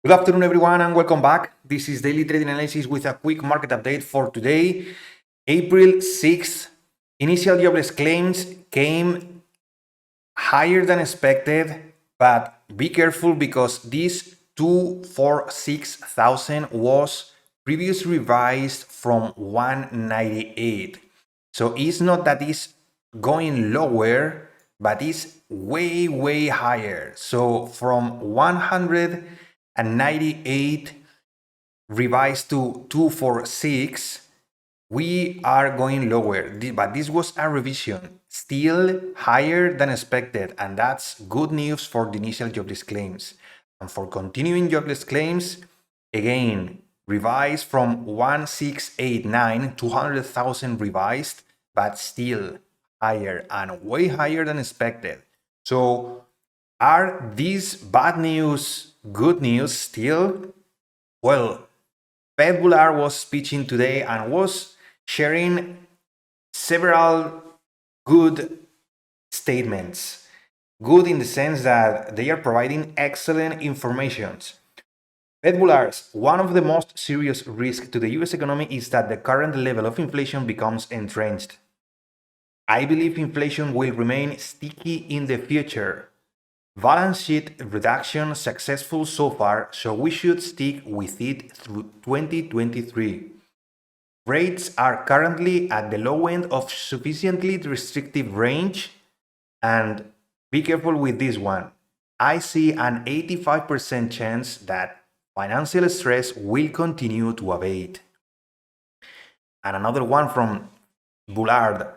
Good afternoon, everyone, and welcome back. This is Daily Trading Analysis with a quick market update for today, April 6th. Initial jobless claims came higher than expected, but be careful because this 246,000 was previously revised from 198. So it's not that it's going lower, but it's way higher. So from 198 revised to 246, we are going lower, but this was a revision, still higher than expected, and that's good news for the initial jobless claims. And for continuing jobless claims, again, revised from 1689, 200,000 revised, but still higher and way higher than expected. So are these bad news good news still? Well, Bullard was speaking today and was sharing several good statements. Good in the sense that they are providing excellent information. Bullard, one of the most serious risks to the US economy is that the current level of inflation becomes entrenched. I believe inflation will remain sticky in the future. Balance sheet reduction successful so far, so we should stick with it through 2023. Rates are currently at the low end of sufficiently restrictive range, and be careful with this one. I see an 85% chance that financial stress will continue to abate. And another one from Bullard.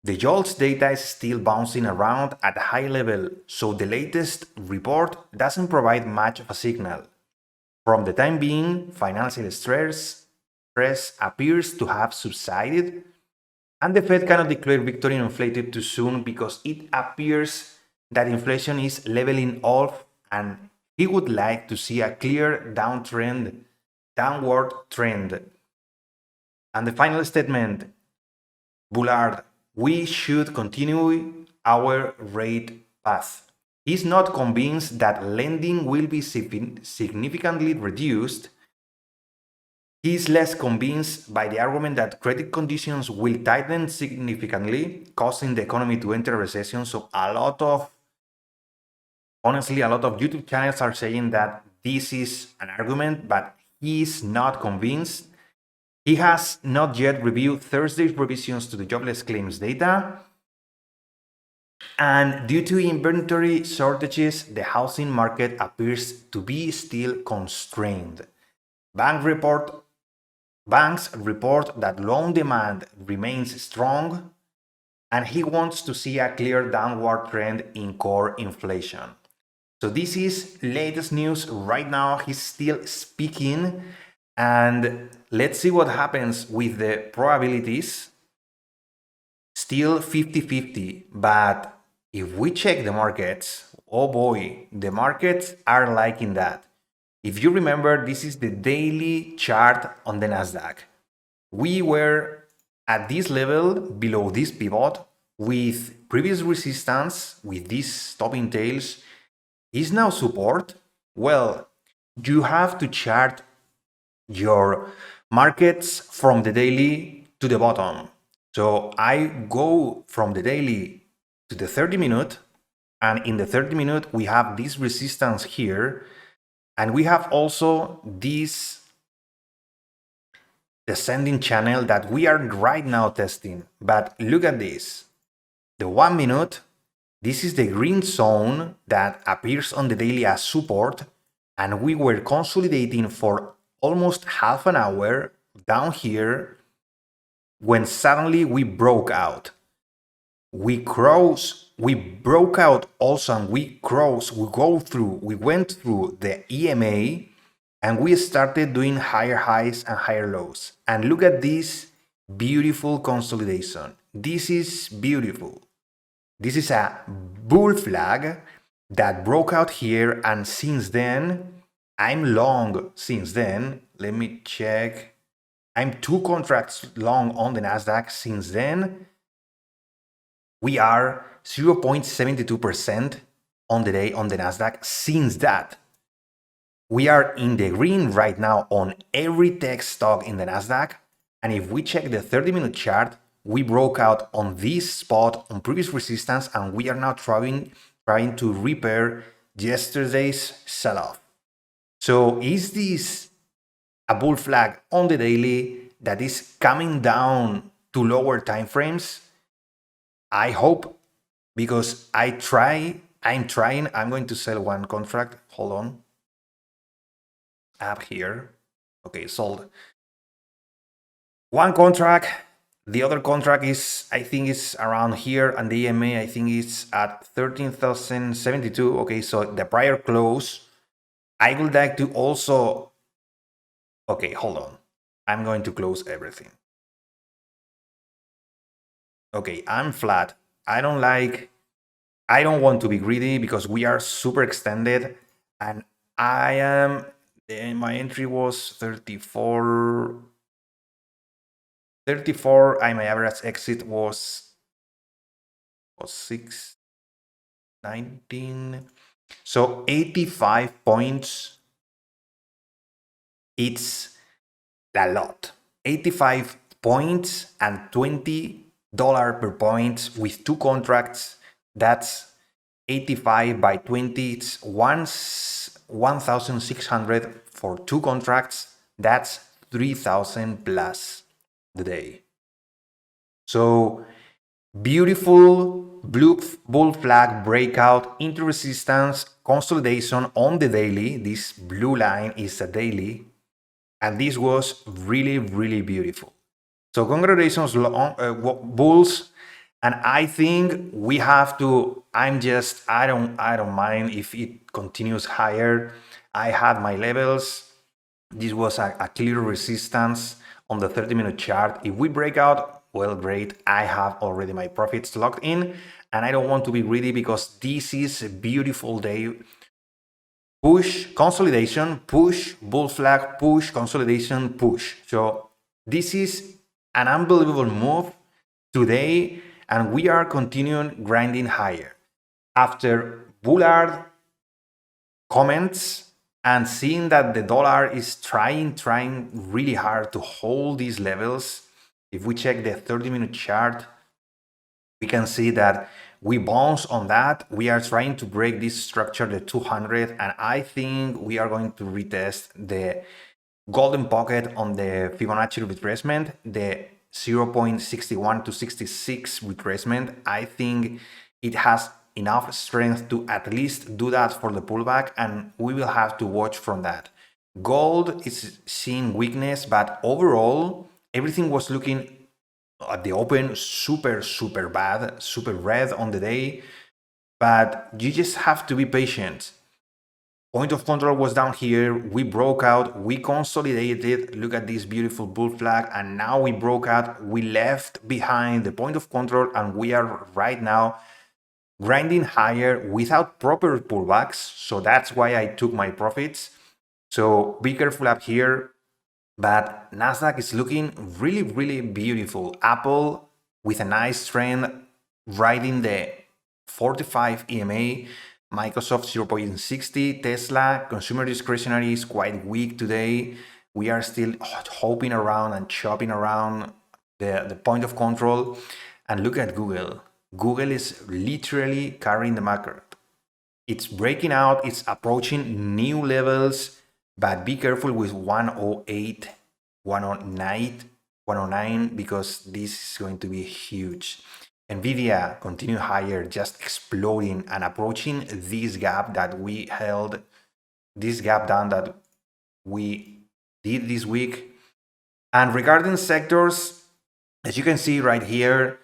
The JOLTS data is still bouncing around at a high level, so the latest report doesn't provide much of a signal. From the time being, financial stress appears to have subsided, and the Fed cannot declare victory in inflation too soon because it appears that inflation is leveling off, and he would like to see a clear downward trend. And the final statement, Bullard, we should continue our rate path. He's not convinced that lending will be significantly reduced. He's less convinced by the argument that credit conditions will tighten significantly, causing the economy to enter a recession. So honestly, a lot of YouTube channels are saying that this is an argument, but he's not convinced. He has not yet reviewed Thursday's revisions to the jobless claims data. And due to inventory shortages, the housing market appears to be still constrained. Banks report that loan demand remains strong, and he wants to see a clear downward trend in core inflation. So this is latest news right now. He's still speaking. And let's see what happens with the probabilities. Still 50-50, but if we check the markets, oh boy, the markets are liking that. If you remember, this is the daily chart on the Nasdaq. We were at this level below this pivot with previous resistance, with these stopping tails. Is now support? Well, you have to chart your markets from the daily to the bottom. So I go from the daily to the 30-minute, and in the 30-minute we have this resistance here, and we have also this descending channel that we are right now testing. But look at this, the 1 minute, this is the green zone that appears on the daily as support, and we were consolidating for almost half an hour down here when suddenly we broke out. We broke out also, and we went through the EMA, and we started doing higher highs and higher lows. And look at this beautiful consolidation. This is beautiful. This is a bull flag that broke out here, and since then, I'm long since then. Let me check. I'm 2 contracts long on the Nasdaq since then. We are 0.72% on the day on the Nasdaq since that. We are in the green right now on every tech stock in the Nasdaq. And if we check the 30-minute chart, we broke out on this spot on previous resistance, and we are now trying to repair yesterday's sell-off. So is this a bull flag on the daily that is coming down to lower time frames? I hope, because I'm trying. I'm going to sell one contract. Hold on. Up here. Okay, sold one contract. The other contract is, I think, is around here, and the EMA, I think, is at 13,072. Okay, so the prior close. I would like to also. Okay, hold on. I'm going to close everything. Okay, I'm flat. I don't want to be greedy because we are super extended, and my entry was 34, and my average exit was 619. So 85 points. It's a lot. 85 points and $20 per point with two contracts. That's 85 by 20. It's 1,600 for two contracts. That's 3,000 plus the day. So beautiful bull flag breakout into resistance, consolidation on the daily. This blue line is a daily, and this was really, really beautiful. So congratulations, bulls. And I think we have to. I don't mind if it continues higher. I had my levels. This was a clear resistance on the 30-minute chart. If we break out, well, great. I have already my profits locked in, and I don't want to be greedy because this is a beautiful day. Push, consolidation, push, bull flag, push, consolidation, push. So this is an unbelievable move today, and we are continuing grinding higher. After Bullard comments and seeing that the dollar is trying really hard to hold these levels, if we check the 30-minute chart, we can see that we bounce on that. We are trying to break this structure, the 200, and I think we are going to retest the golden pocket on the Fibonacci retracement, the 0.61 to 66 retracement. I think it has enough strength to at least do that for the pullback, and we will have to watch from that. Gold is seeing weakness, but overall, everything was looking at the open super bad, super red on the day, but you just have to be patient. Point of control was down here. We broke out, we consolidated. Look at this beautiful bull flag, and now we broke out. We left behind the point of control, and we are right now grinding higher without proper pullbacks. So that's why I took my profits. So be careful up here. But Nasdaq is looking really, really beautiful. Apple with a nice trend riding the 45 EMA. Microsoft 0.60. Tesla consumer discretionary is quite weak today. We are still hopping around and chopping around the point of control. And look at Google. Google is literally carrying the market. It's breaking out. It's approaching new levels. But be careful with 108, 109, because this is going to be huge. Nvidia continue higher, just exploding and approaching this gap that we held, this gap down that we did this week. And regarding sectors, as you can see right here,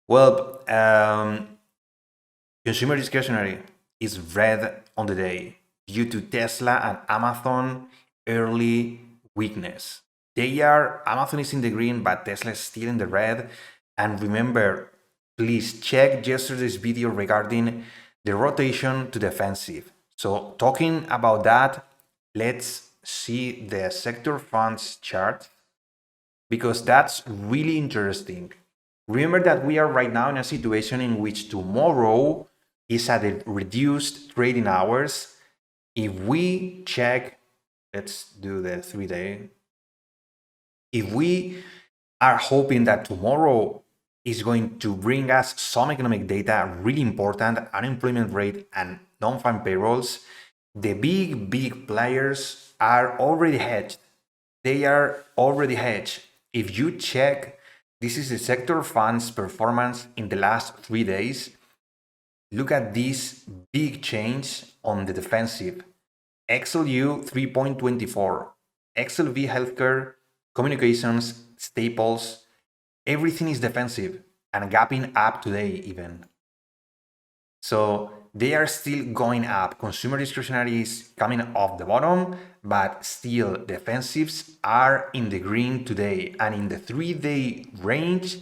well, consumer discretionary is red on the day due to Tesla and Amazon early weakness. Amazon is in the green, but Tesla is still in the red. And remember, please check yesterday's video regarding the rotation to defensive. So talking about that, let's see the sector funds chart, because that's really interesting. Remember that we are right now in a situation in which tomorrow is at the reduced trading hours. If we check Let's do the 3-day. If we are hoping that tomorrow is going to bring us some economic data, really important, unemployment rate and non-farm payrolls, the big players are already hedged. They are already hedged. If you check, this is the sector funds performance in the last 3 days. Look at this big change on the defensive. XLU 3.24, XLV healthcare, communications, staples, everything is defensive and gapping up today even. So they are still going up. Consumer discretionary is coming off the bottom, but still defensives are in the green today. And in the 3-day range,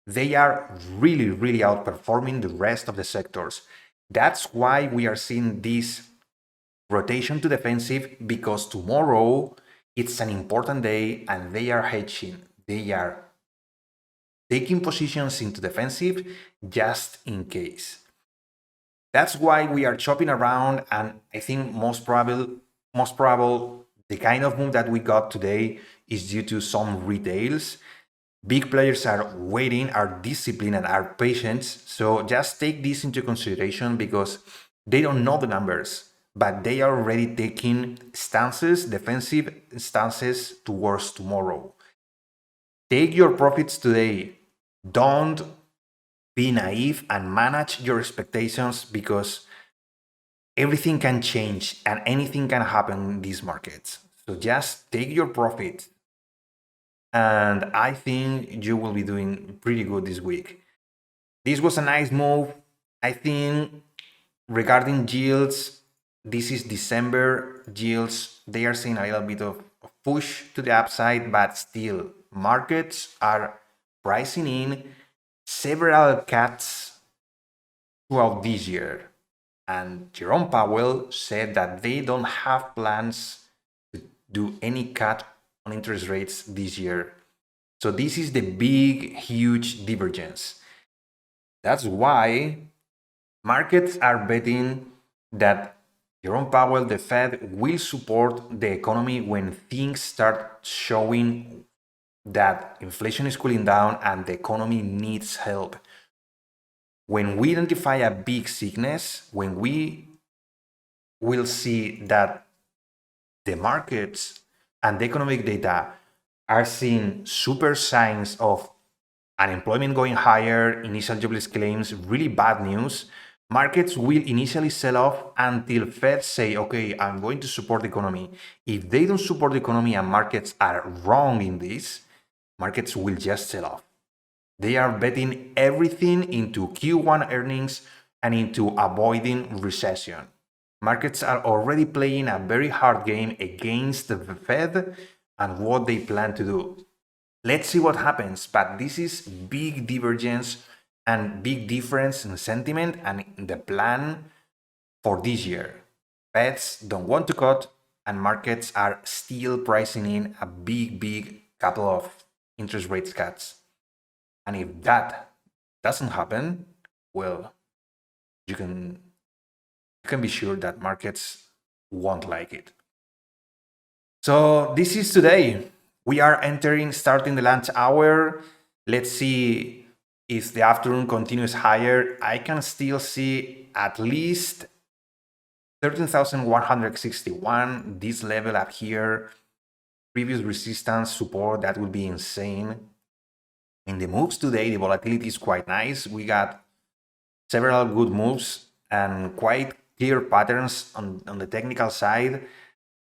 they are really outperforming the rest of the sectors. That's why we are seeing this rotation to defensive, because tomorrow it's an important day and they are hedging. They are taking positions into defensive just in case. That's why we are chopping around, and I think most probable the kind of move that we got today is due to some retails. Big players are waiting, are disciplined, and are patient. So just take this into consideration, because they don't know the numbers, but they are already taking stances, defensive stances towards tomorrow. Take your profits today. Don't be naive and manage your expectations, because everything can change and anything can happen in these markets. So just take your profit, and I think you will be doing pretty good this week. This was a nice move. I think regarding yields, this is December yields. They are seeing a little bit of push to the upside, but still markets are pricing in several cuts throughout this year. And Jerome Powell said that they don't have plans to do any cut on interest rates this year. So this is the big, huge divergence. That's why markets are betting that Jerome Powell, the Fed, will support the economy when things start showing that inflation is cooling down and the economy needs help. When we identify a big sickness, when we will see that the markets and the economic data are seeing super signs of unemployment going higher, initial jobless claims, really bad news, markets will initially sell off until Fed say, okay, I'm going to support the economy. If they don't support the economy and markets are wrong in this, markets will just sell off. They are betting everything into Q1 earnings and into avoiding recession. Markets are already playing a very hard game against the Fed and what they plan to do. Let's see what happens, but this is big divergence and big difference in sentiment and in the plan for this year. Feds don't want to cut, and markets are still pricing in a big couple of interest rate cuts. And if that doesn't happen, well, you can be sure that markets won't like it. So this is today. We are starting the lunch hour. Let's see if the afternoon continues higher. I can still see at least 13,161, this level up here. Previous resistance support, that will be insane. In the moves today, the volatility is quite nice. We got several good moves and quite clear patterns on the technical side.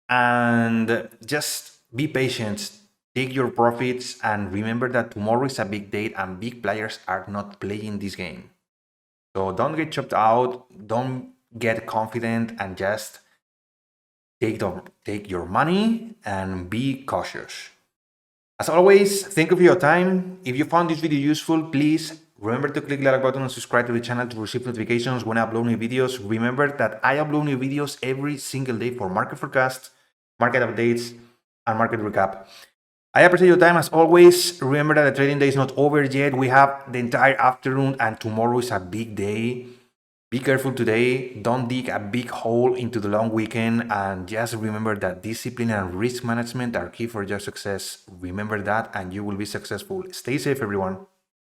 And just be patient, take your profits, and remember that tomorrow is a big date and big players are not playing this game. So don't get chopped out, don't get confident, and just take your money and be cautious. As always, thank you for your time. If you found this video useful, please remember to click the like button and subscribe to the channel to receive notifications when I upload new videos. Remember that I upload new videos every single day for market forecasts, market updates, and market recap. I appreciate your time as always. Remember that the trading day is not over yet. We have the entire afternoon, and tomorrow is a big day. Be careful today. Don't dig a big hole into the long weekend, and just remember that discipline and risk management are key for your success. Remember that and you will be successful. Stay safe, everyone.